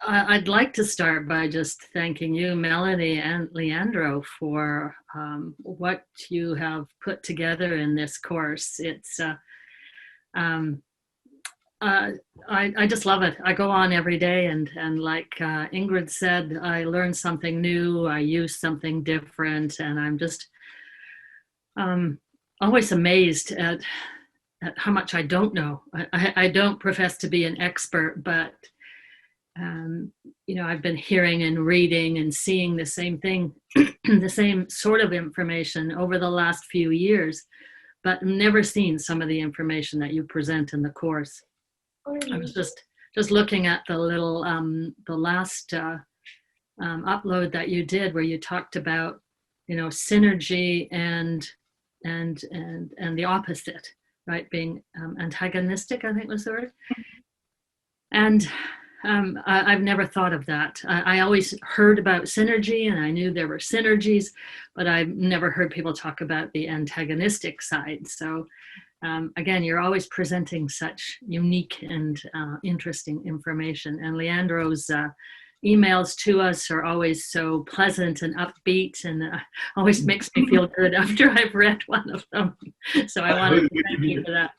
I'd like to start by just thanking you, Melanie and Leandro, for what you have put together in this course. Um, uh, I just love it. I go on every day, and like Ingrid said, I learn something new. I use something different, and I'm just um, always amazed at how much I don't know. I don't profess to be an expert, but um, I've been hearing and reading and seeing the same thing, the same sort of information over the last few years, but never seen some of the information that you present in the course. I was just looking at the last upload that you did where you talked about, synergy and the opposite, right? Being antagonistic, I think was the word. And I've never thought of that. I always heard about synergy and I knew there were synergies, but I've never heard people talk about the antagonistic side. So again, you're always presenting such unique and interesting information. And Leandro's emails to us are always so pleasant and upbeat, and always makes me feel good after I've read one of them. So I wanted to thank you for that.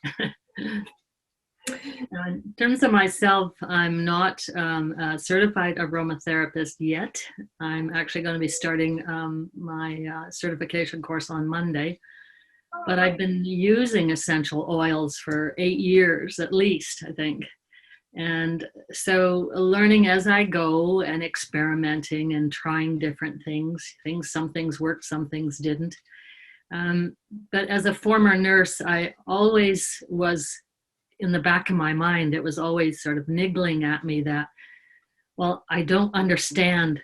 In terms of myself, I'm not a certified aromatherapist yet. I'm actually going to be starting my certification course on Monday. But I've been using essential oils for 8 years at least, I think. And so learning as I go and experimenting and trying different things, some things worked, some things didn't. But as a former nurse, I always was in the back of my mind, it was always sort of niggling at me that, well, I don't understand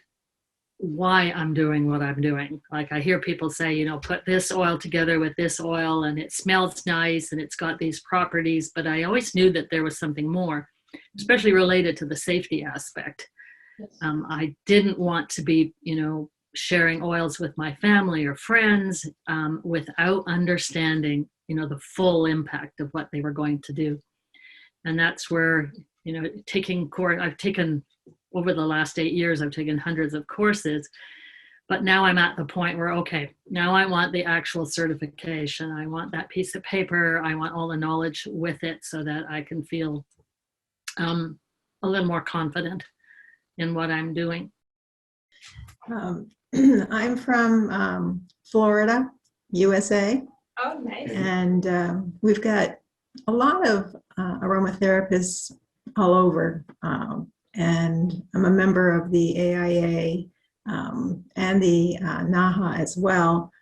why I'm doing what I'm doing. Like I hear people say, put this oil together with this oil and it smells nice and it's got these properties, but I always knew that there was something more, especially related to the safety aspect. I didn't want to be, sharing oils with my family or friends without understanding, the full impact of what they were going to do. And that's where, I've taken over the last 8 years, I've taken hundreds of courses, but now I'm at the point where, okay, now I want the actual certification. I want that piece of paper. I want all the knowledge with it so that I can feel a little more confident in what I'm doing. I'm from Florida, USA. Oh, nice. And we've got a lot of aromatherapists all over. And I'm a member of the AIA and the NAHA as well,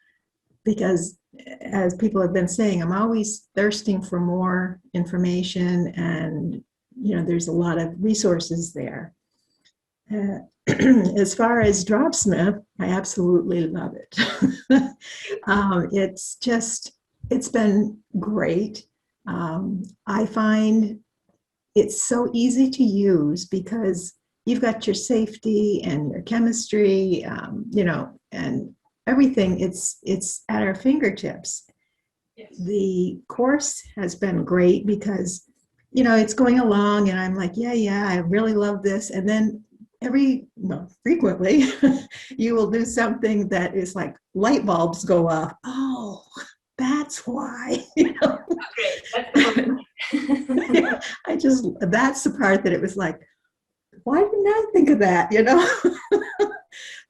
because as people have been saying, I'm always thirsting for more information, and there's a lot of resources there. As far as Dropsmith, I absolutely love it. It's been great. I find it's so easy to use because you've got your safety and your chemistry, and everything. It's at our fingertips. Yes. The course has been great because, it's going along and I'm like, yeah, I really love this. And then frequently, you will do something that is like light bulbs go off. Oh, that's why. That's the part that it was like, why didn't I think of that?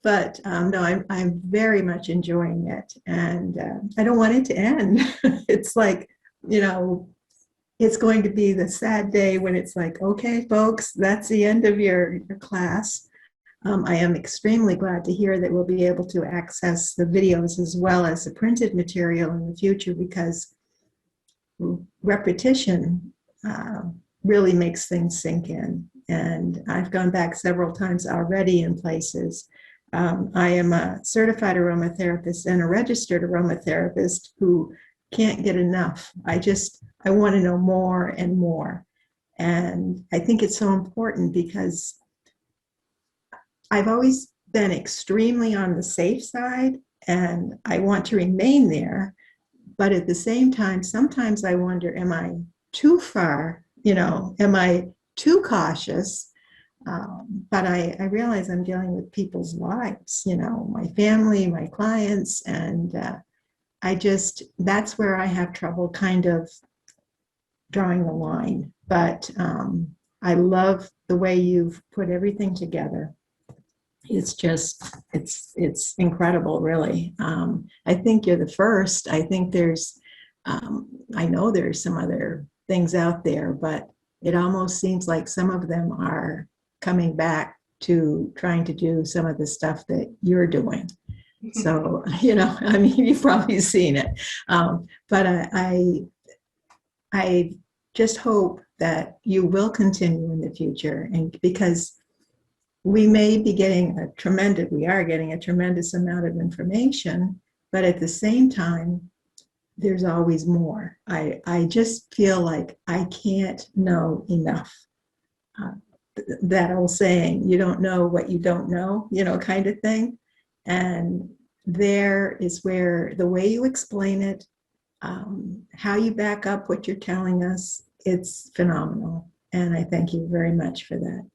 But no, I'm very much enjoying it, and I don't want it to end. It's like, it's going to be the sad day when it's like, okay, folks, that's the end of your class. I am extremely glad to hear that we'll be able to access the videos as well as the printed material in the future, because repetition really makes things sink in. And I've gone back several times already in places. I am a certified aromatherapist and a registered aromatherapist who can't get enough. I want to know more and more. And I think it's so important because I've always been extremely on the safe side, and I want to remain there. But at the same time, sometimes I wonder, am I too far? Am I too cautious? But I realize I'm dealing with people's lives, my family, my clients, and that's where I have trouble kind of drawing the line. But I love the way you've put everything together. It's just, it's incredible, really. I think you're the first. I think I know there's some other things out there, but it almost seems like some of them are coming back to trying to do some of the stuff that you're doing. So, I mean, you've probably seen it. But I just hope that you will continue in the future, and because we are getting a tremendous amount of information, but at the same time, there's always more. I just feel like I can't know enough. Uh, that old saying, you don't know what you don't know, kind of thing. And there is where the way you explain it, how you back up what you're telling us, it's phenomenal. And I thank you very much for that.